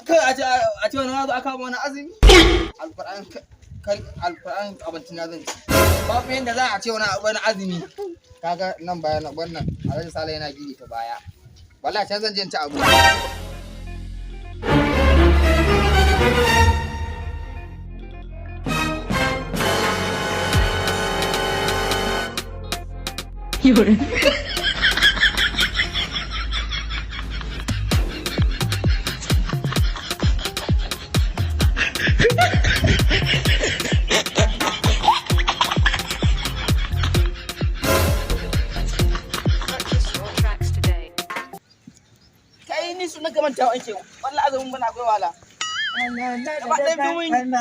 kai a ce wani wazo aka wani azumi alquran abincin na zan ci babu yanda za a ce wani azumi kaga nan baya na wannan Alhaji Sale yana gini ta baya wallahi can zan je ci abu You're ni su na kamanta wanke wallahi azumin bana akwai wala gaba ɗaya biyun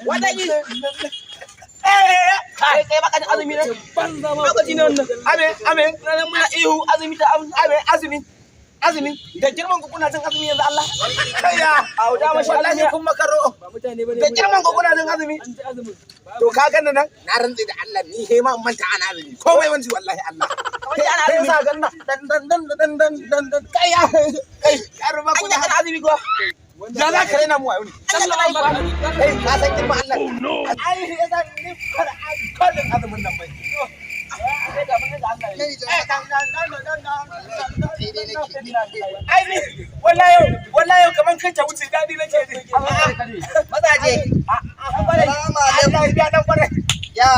wata yi kai baka da azumi ne lokaci ne wannan ame ranar muna ihu azumi ta azumi da girman ku kuna jin azumi yanzu Allah kayya a da mashi Allah ne kun makaro da girman ku kuna jin azumi to ka ganna nan na rantsi da Allah ni he ma manta ana azumi komai wanci wallahi Allah kai ana azumi sa ganna dan kayya kai yaro ba kuna azumi ko da za ka raina mu wayo ne Allah ba kai ka san girma Allah ai yasa ni fara kodin azumin nan bai wallahi kaman kai ta wuce dadi nake ji mazaje ya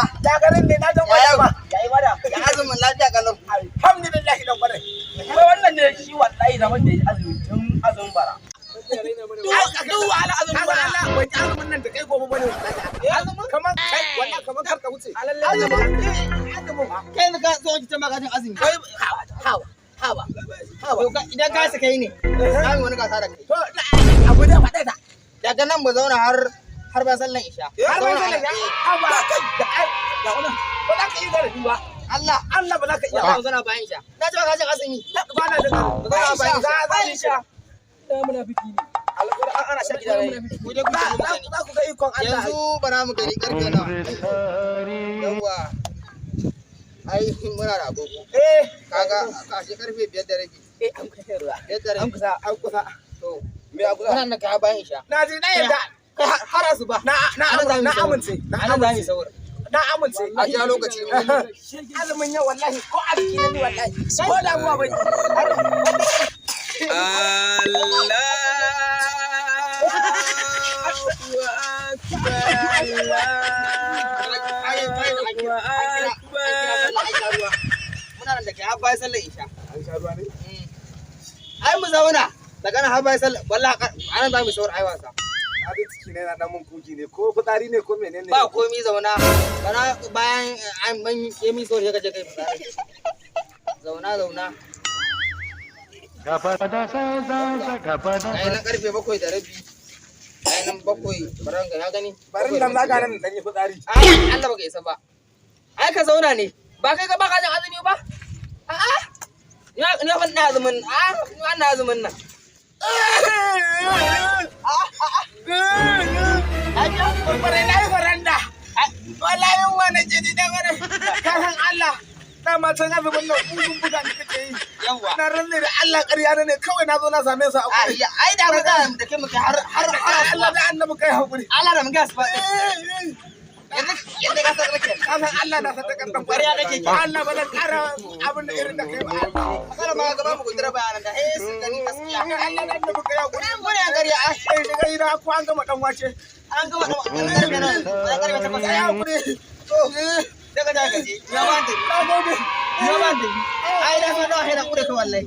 garin ne na dan waya ba yayi mada ya azumin lafiya kalau alhamdulillah dan kwarai ko wannan ne shi wallahi zaman da azumi tun azumin bara duk ala azumin bara Allah bai azumin nan da kai gobe bane wallahi kaman kai wallahi kaman kar ka wuce azumin kai ne ka zo ki ta magajin azumi hawa idan ka saka yi ne zamu wani gasa da kai to abu da faɗa ta daga nan mu zauna har ba sallan isha har ba sallan ya hawa ga wannan ba za ka yi da duba Allah ba za ka iya ba zauna bayan isha na ce ka jin azumi ba na da zauna bayan isha da munafiki ne alƙur'an ana shan gida rai ku je ku za ku ga ikon Allah yanzu bara mu gari karfe nawa yawa ai muna da agogo kaga kashe karfe 5:30 an kusa ruwa 5:30 an kusa to me agogo wannan ka bayan isha na ji na yadda har asuba na amince na amince a ja lokaci azumin yau wallahi ko a biki ne wallahi ko da ruwa bai muna da kai har bayan sallar isha an sha ruwa ne ai mu zauna daga nan har bayan sallar wallahi anan za mu saur ai wasa na da ciki ne na dan mun kuki ne ko fitsari ne ko menene ba komai zauna bana bayan an ban yemi saur ya gaje kai fitsari zauna gaba da ai na karfe 7:30 ai nan 7 baranga ya gani barin nan zaka nan dan yi fitsari Allah baka isa ba ai ka zauna ne ba kai ga baka jin azumi ba ina ban azumin ina azumin nan aja bare na faranda wallahi wani jini da wani kan Allah dama can azumin nan ugun buga ne kake yi yawa na ranne da Allah ƙarya ne kawai na zo na same su a guri ai da ba da kai muke har Allah da annabi kai hakuri Allah da mun gas ba yadda ka san nake kan Allah na saka kan ƙarya nake ki Allah ba zan ƙara abin da irin da kai ba kada ma gaba mu gudura bayanan da sun gani gaskiya Allah da annabi kai hakuri gure an ƙarya ai daga ina ko an gama dan wace an gama dan ƙarya nan ƙarya ta fasa hakuri to daga daga ji ya ba ta ai da fa da hira kure ka wallahi